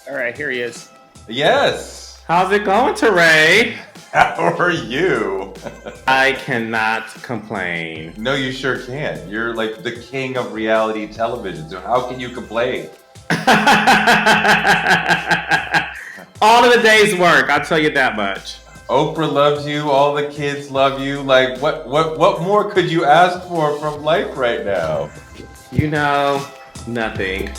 All right, here he is. Yes. How's it going, Touré? How are you? I cannot complain. No, you sure can. You're like the king of reality television. So how can you complain? All of the day's work, I'll tell you that much. Oprah loves you. All the kids love you. Like, what more could you ask for from life right now? You know, nothing.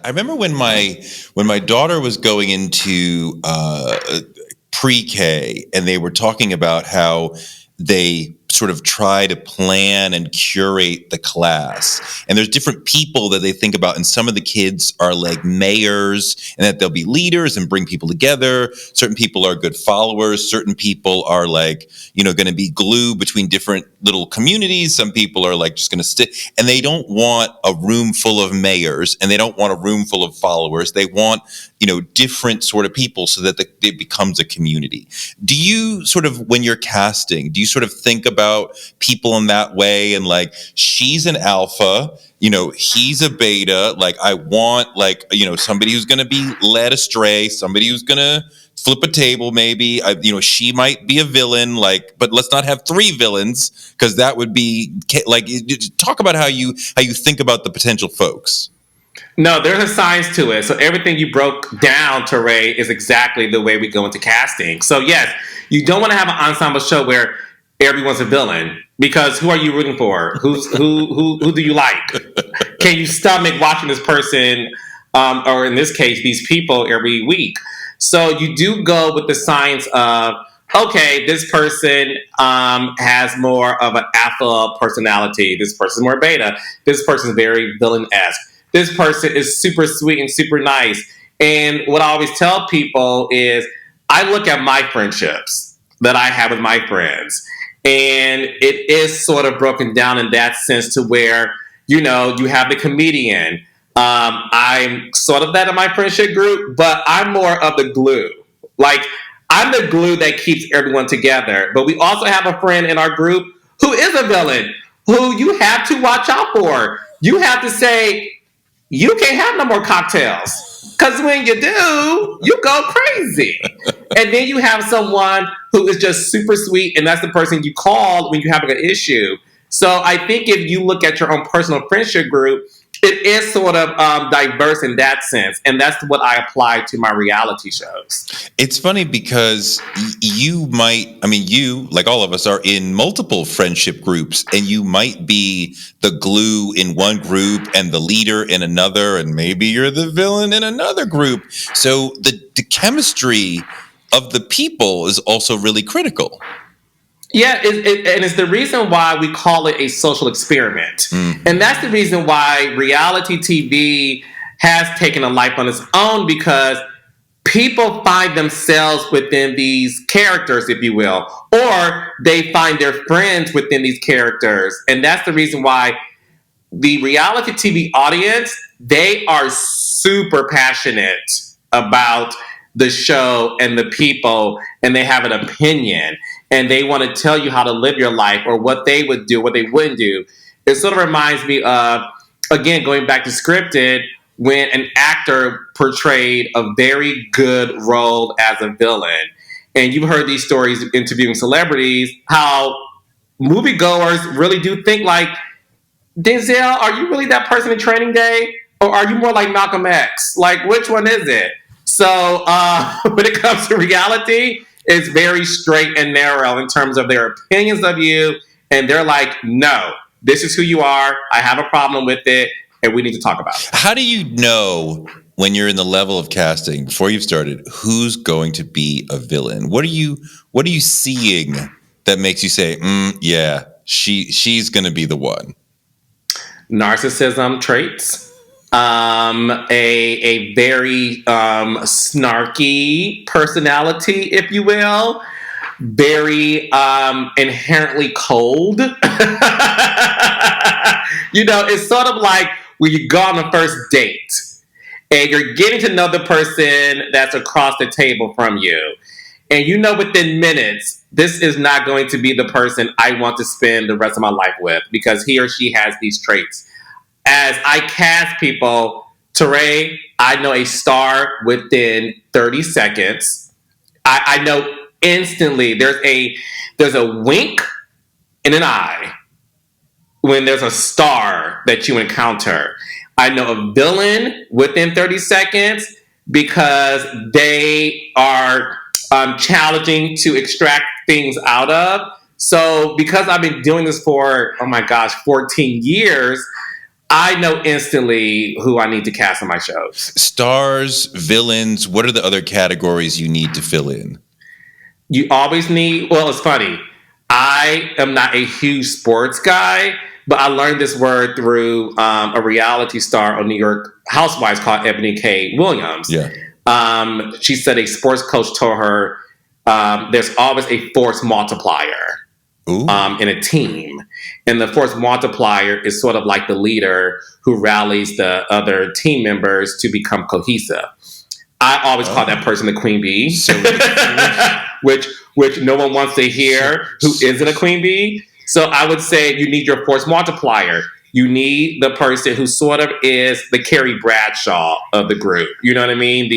I remember when my daughter was going into pre-K, and they were talking about how they sort of try to plan and curate the class. And there's different people that they think about. And some of the kids are like mayors, and that they'll be leaders and bring people together. Certain people are good followers. Certain people are like, going to be glue between different little communities. Some people are like just going to stick. And they don't want a room full of mayors, and they don't want a room full of followers. They want, different sort of people so that it becomes a community. Do you sort of, when you're casting, do you sort of think about people in that way, and like, she's an alpha, he's a beta, like I want somebody who's going to be led astray, somebody who's going to flip a table, maybe, she might be a villain, but let's not have three villains, because that would be like, talk about how you think about the potential folks. No, there's a science to it. So everything you broke down, Touré, is exactly the way we go into casting. So yes, you don't want to have an ensemble show where everyone's a villain, because who are you rooting for? Who do you like? Can you stomach watching this person, or in this case, these people every week? So you do go with the science of, okay, this person has more of an alpha personality. This person's more beta. This person's very villain-esque. This person is super sweet and super nice. And what I always tell people is, I look at my friendships that I have with my friends, and it is sort of broken down in that sense to where, you have the comedian. I'm sort of that in my friendship group, but I'm more of the glue. Like, I'm the glue that keeps everyone together. But we also have a friend in our group who is a villain, who you have to watch out for. You have to say, you can't have no more cocktails, because when you do, you go crazy. And then you have someone who is just super sweet, and that's the person you call when you're having an issue. So I think if you look at your own personal friendship group, it is sort of diverse in that sense. And that's what I apply to my reality shows. It's funny because you, like all of us, are in multiple friendship groups, and you might be the glue in one group and the leader in another, and maybe you're the villain in another group. So the chemistry of the people is also really critical. Yeah, and it's the reason why we call it a social experiment. Mm. And that's the reason why reality TV has taken a life on its own, because people find themselves within these characters, if you will, or they find their friends within these characters. And that's the reason why the reality TV audience, they are super passionate about the show and the people, and they have an opinion. And they want to tell you how to live your life, or what they would do, what they wouldn't do. It sort of reminds me of, again, going back to scripted, when an actor portrayed a very good role as a villain. And you've heard these stories interviewing celebrities, how moviegoers really do think like, Denzel, are you really that person in Training Day? Or are you more like Malcolm X? Like, which one is it? So when it comes to reality, it's very straight and narrow in terms of their opinions of you. And they're like, no, this is who you are. I have a problem with it, and we need to talk about it. How do you know, when you're in the level of casting, before you've started, who's going to be a villain? What are you seeing that makes you say, yeah, she's going to be the one? Narcissism traits. a very snarky personality, if you will, very inherently cold. It's sort of like when you go on the first date and you're getting to know the person that's across the table from you. And within minutes, this is not going to be the person I want to spend the rest of my life with because he or she has these traits. As I cast people, Touré, I know a star within 30 seconds. I know instantly there's a wink and an eye when there's a star that you encounter. I know a villain within 30 seconds because they are challenging to extract things out of. So because I've been doing this for, 14 years, I know instantly who I need to cast on my shows. Stars, villains, what are the other categories you need to fill in? You always need, well, it's funny. I am not a huge sports guy, but I learned this word through a reality star on New York Housewives called Ebony K. Williams. Yeah. She said a sports coach told her there's always a force multiplier in a team. And the force multiplier is sort of like the leader who rallies the other team members to become cohesive. I always call that person the queen bee, so which no one wants to hear who isn't a queen bee. So I would say you need your force multiplier. You need the person who sort of is the Carrie Bradshaw of the group. You know what I mean?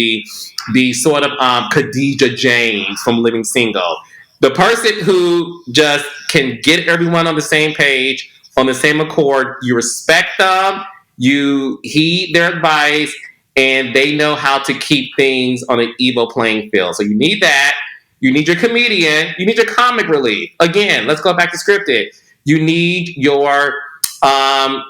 The sort of Khadijah James from Living Single. The person who just can get everyone on the same page, on the same accord. You respect them, you heed their advice, and they know how to keep things on an even playing field. So you need that. You need your comedian. You need your comic relief. Again, let's go back to scripted. You need your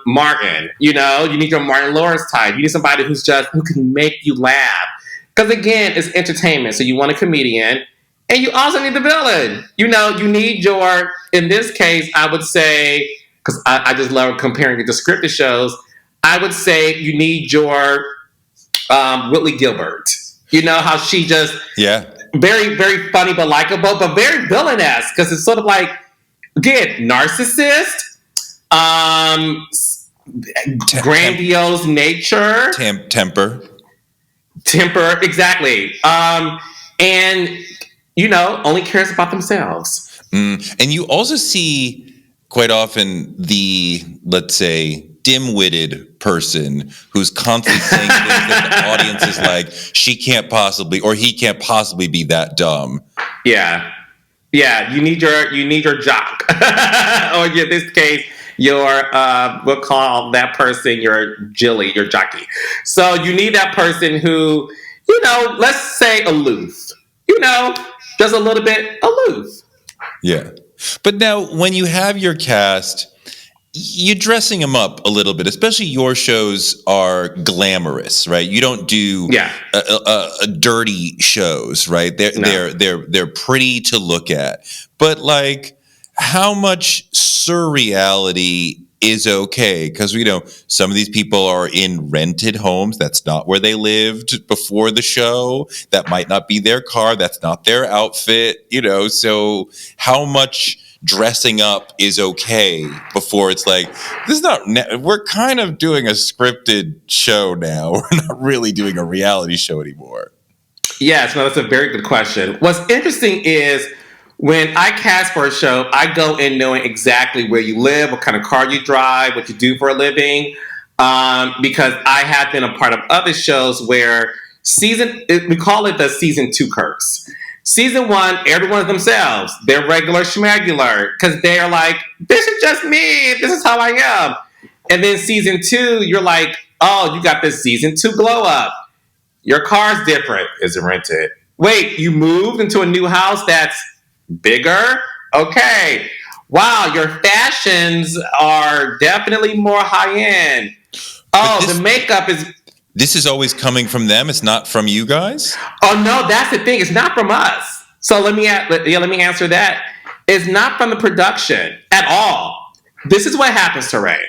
Martin. You need your Martin Lawrence type. You need somebody who can make you laugh. Because again, it's entertainment. So you want a comedian. And you also need the villain. You need your, in this case, I would say, because I just love comparing it to scripted shows, I would say you need your Whitley Gilbert. You know how she just, very, very funny but likable, but very villainous, because it's sort of like, again, narcissist, grandiose nature. Temper, exactly. And only cares about themselves. And you also see quite often the, let's say, dim-witted person who's constantly saying things that the audience is like, she can't possibly, or he can't possibly be that dumb. Yeah. You need your jock. Or in this case, we'll call that person your Jilly, your jockey. So you need that person who, let's say aloof. Just a little bit aloof. Yeah. But now when you have your cast, you're dressing them up a little bit, especially your shows are glamorous, right? You don't do dirty shows, right? They're pretty to look at. But like, how much surreality is okay? Because some of these people are in rented homes. That's not where they lived before the show. That might not be their car. That's not their outfit. So how much dressing up is okay before it's like, this is not, we're kind of doing a scripted show now. We're not really doing a reality show anymore. Yes, no, that's a very good question. What's interesting is when I cast for a show, I go in knowing exactly where you live, what kind of car you drive, what you do for a living, because I have been a part of other shows where we call it the season 2 curse. Season 1, everyone's themselves. They're regular schmegular because they're like, this is just me. This is how I am. And then season 2, you're like, oh, you got this season 2 glow up. Your car's different. Is it rented? Wait, you moved into a new house that's bigger? Okay. Wow, your fashions are definitely more high end. Oh, the makeup is... This is always coming from them. It's not from you guys? Oh, no, that's the thing. It's not from us. So let me answer that. It's not from the production at all. This is what happens, Touré.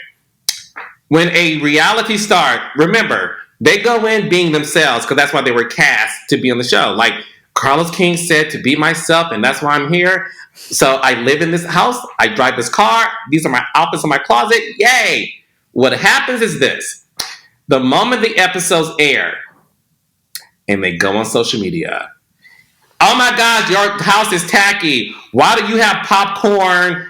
When a reality star, remember, they go in being themselves because that's why they were cast to be on the show. Like Carlos King said, to be myself, and that's why I'm here. So I live in this house. I drive this car. These are my outfits in my closet. Yay! What happens is this. The moment the episodes air and they go on social media, oh my God, your house is tacky. Why do you have popcorn,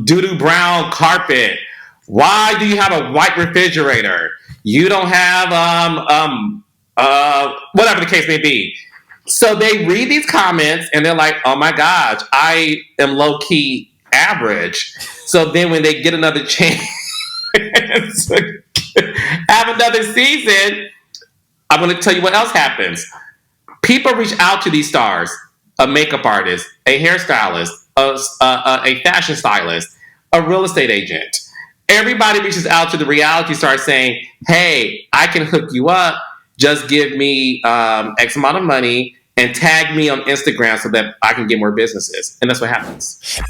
doo-doo brown carpet? Why do you have a white refrigerator? You don't have whatever the case may be. So they read these comments and they're like, oh my gosh, I am low-key average. So then when they get another chance to have another season, I'm going to tell you what else happens. People reach out to these stars, a makeup artist, a hairstylist, a fashion stylist, a real estate agent. Everybody reaches out to the reality star saying, hey, I can hook you up. Just give me X amount of money and tag me on Instagram so that I can get more businesses. And that's what happens.